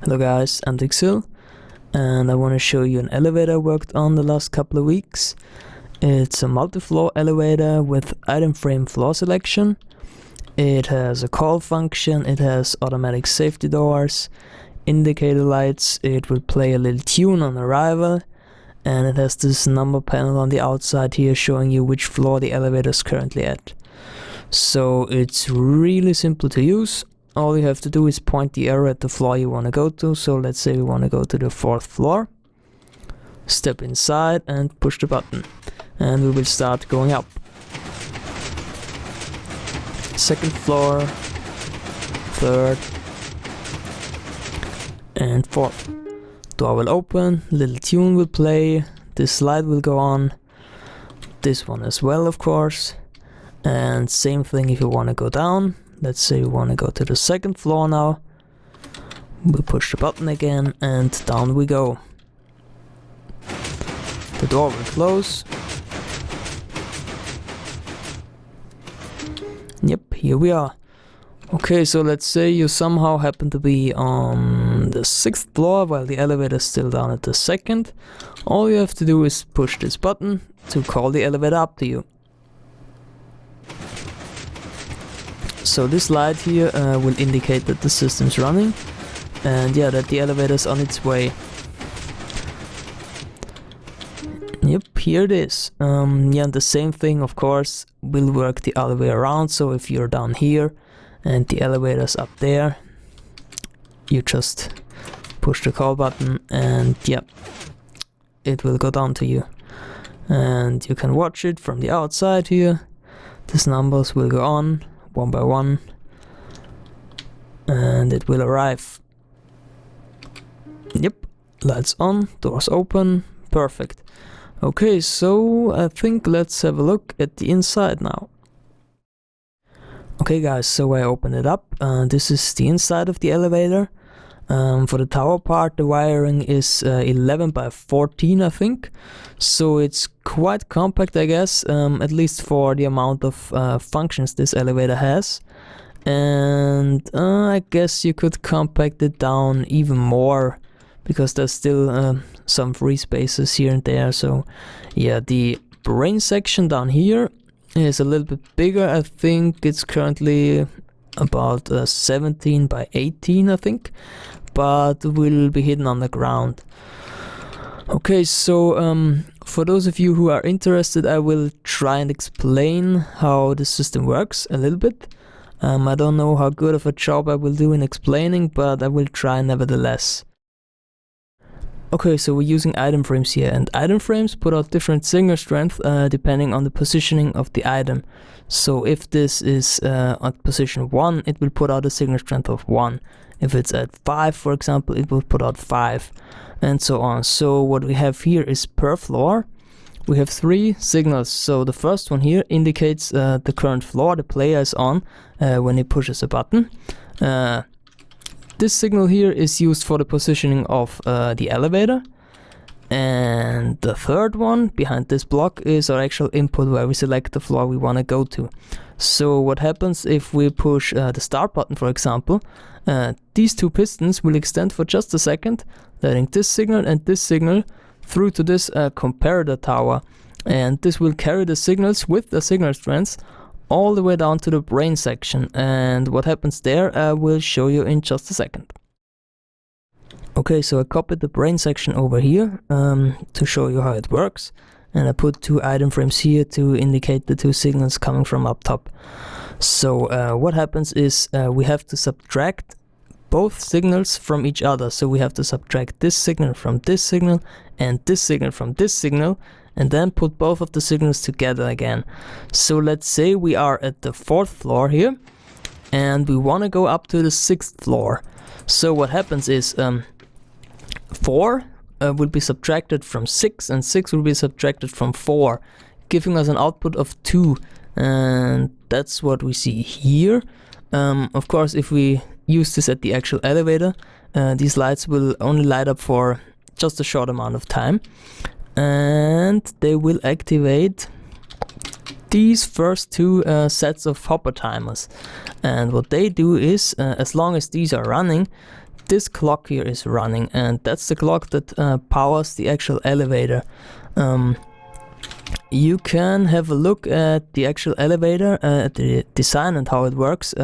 Hello guys, I'm Dixil, and I want to show you an elevator I worked on the last couple of weeks. It's a multi-floor elevator with item frame floor selection. It has a call function, it has automatic safety doors, indicator lights, it will play a little tune on arrival, and it has this number panel on the outside here showing you which floor the elevator is currently at. So it's really simple to use. All you have to do is point the arrow at the floor you want to go to. So let's say we want to go to the 4th floor. Step inside and push the button. And we will start going up. 2nd floor, 3rd, and 4th. Door will open, little tune will play, this slide will go on. This one as well, of course. And same thing if you want to go down. Let's say we want to go to the 2nd floor now. We push the button again and down we go. The door will close. Yep, here we are. Okay, so let's say you somehow happen to be on the 6th floor while the elevator is still down at the 2nd. All you have to do is push this button to call the elevator up to you. So this light here will indicate that the system's running, and yeah, that the elevator's on its way. Yep, here it is. Yeah, and the same thing, of course, will work the other way around. So if you're down here and the elevator's up there, you just push the call button and yeah, it will go down to you. And you can watch it from the outside here. These numbers will go on one by one, and it will arrive. Yep, lights on, doors open, perfect. Okay, so I think let's have a look at the inside now. Okay guys, so I opened it up. This is the inside of the elevator. For the tower part, the wiring is 11 by 14, I think. So it's quite compact, I guess, at least for the amount of functions this elevator has. And I guess you could compact it down even more, because there's still some free spaces here and there. So yeah, the brain section down here is a little bit bigger. I think it's currently about 17 by 18, I think, but will be hidden on the ground. Okay, so for those of you who are interested, I will try and explain how the system works a little bit. I don't know how good of a job I will do in explaining, but I will try nevertheless. Okay, so we're using item frames here, and item frames put out different signal strength depending on the positioning of the item. So if this is at position 1, it will put out a signal strength of 1. If it's at 5, for example, it will put out 5, and so on. So what we have here is per floor, we have 3 signals. So the first one here indicates the current floor the player is on when he pushes a button. This signal here is used for the positioning of the elevator. And the third one behind this block is our actual input, where we select the floor we want to go to. So what happens if we push the start button, for example, these 2 pistons will extend for just a second, letting this signal and this signal through to this comparator tower. And this will carry the signals with the signal strengths all the way down to the brain section. And what happens there I will show you in just a second. Okay, so I copied the brain section over here to show you how it works, and I put 2 item frames here to indicate the 2 signals coming from up top. So what happens is we have to subtract both signals from each other. So we have to subtract this signal from this signal and this signal from this signal, and then put both of the signals together again. So let's say we are at the 4th floor here, and we want to go up to the 6th floor. So what happens is 4 will be subtracted from 6, and 6 will be subtracted from 4, giving us an output of 2, and that's what we see here. Of course, if we use this at the actual elevator, these lights will only light up for just a short amount of time, and they will activate these first 2 sets of hopper timers. And what they do is, as long as these are running, this clock here is running, and that's the clock that powers the actual elevator. You can have a look at the actual elevator, at the design and how it works.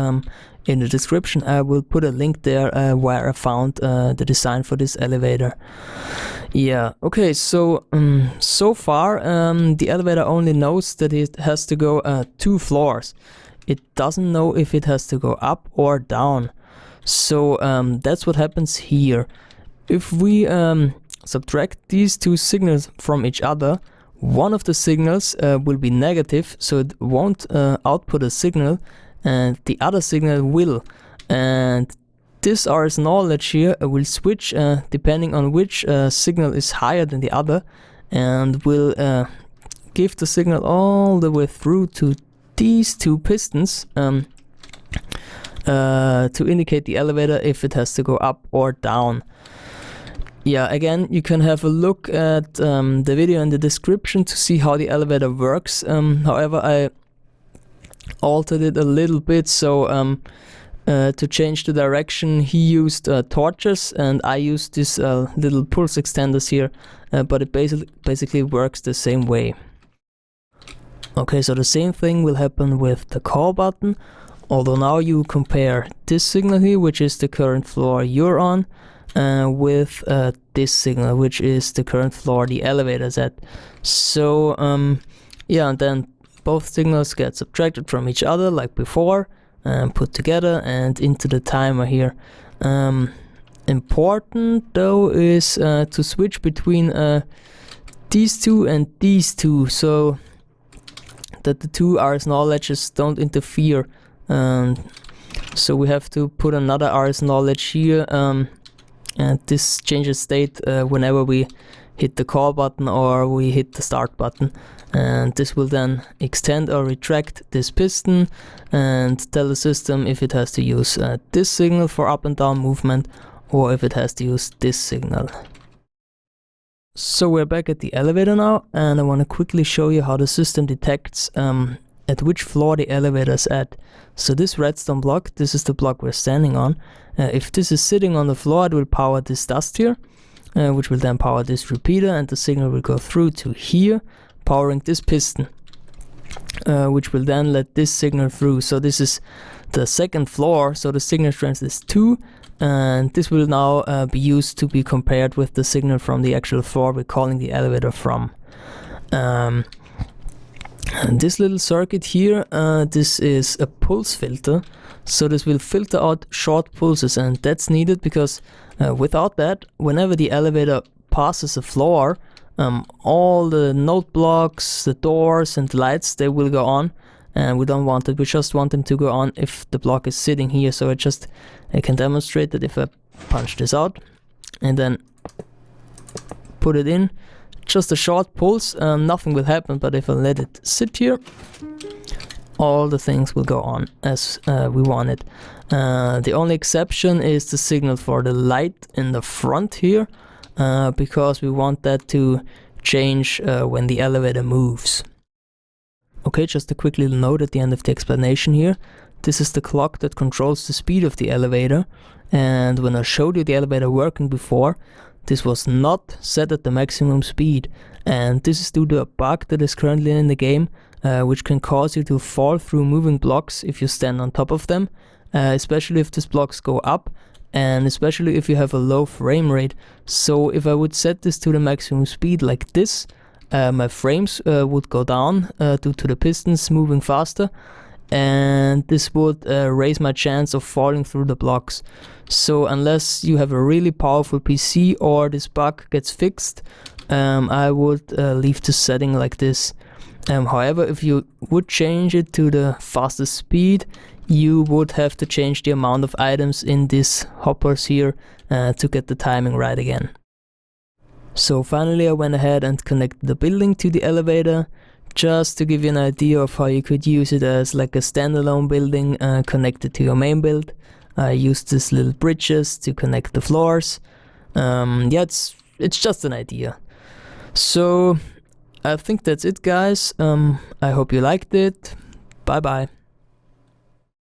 In the description I will put a link there where I found the design for this elevator. Yeah, okay, so so far the elevator only knows that it has to go 2 floors. It doesn't know if it has to go up or down. So that's what happens here. If we subtract these 2 signals from each other, one of the signals will be negative, so it won't output a signal, and the other signal will. And this RS knowledge here will switch depending on which signal is higher than the other, and will give the signal all the way through to these 2 pistons to indicate the elevator if it has to go up or down. Yeah, again, you can have a look at the video in the description to see how the elevator works. However, I altered it a little bit, so to change the direction he used torches, and I used this little pulse extenders here, but it basically works the same way. Okay, so the same thing will happen with the call button, although now you compare this signal here, which is the current floor you're on, with this signal, which is the current floor the elevator is at. So yeah, and then both signals get subtracted from each other like before and put together and into the timer here. Important though is to switch between these 2 and these 2, so that the 2 RS knowledges don't interfere. So we have to put another RS knowledge here, and this changes state whenever we hit the call button or we hit the start button, and this will then extend or retract this piston and tell the system if it has to use this signal for up and down movement or if it has to use this signal. So we're back at the elevator now, and I want to quickly show you how the system detects at which floor the elevator is at. So this redstone block, this is the block we're standing on. If this is sitting on the floor, it will power this dust here, which will then power this repeater, and the signal will go through to here, powering this piston, which will then let this signal through. So this is the 2nd floor, so the signal strength is 2, and this will now be used to be compared with the signal from the actual floor we're calling the elevator from. And this little circuit here, this is a pulse filter, so this will filter out short pulses, and that's needed because without that, whenever the elevator passes a floor, all the note blocks, the doors and the lights, they will go on, and we don't want it. We just want them to go on if the block is sitting here. So I can demonstrate that if I punch this out and then put it in, just a short pulse, nothing will happen, but if I let it sit here, all the things will go on as we want it. The only exception is the signal for the light in the front here, because we want that to change when the elevator moves. Okay, just a quick little note at the end of the explanation here. This is the clock that controls the speed of the elevator, and when I showed you the elevator working before, this was not set at the maximum speed, and this is due to a bug that is currently in the game, which can cause you to fall through moving blocks if you stand on top of them, especially if these blocks go up, and especially if you have a low frame rate. So if I would set this to the maximum speed like this, my frames would go down due to the pistons moving faster, and this would raise my chance of falling through the blocks. So unless you have a really powerful PC or this bug gets fixed, I would leave the setting like this. However, if you would change it to the fastest speed, you would have to change the amount of items in these hoppers here to get the timing right again. So finally I went ahead and connected the building to the elevator, just to give you an idea of how you could use it as like a standalone building connected to your main build. I used these little bridges to connect the floors. Yeah, it's just an idea. So I think that's it, guys. I hope you liked it. Bye bye.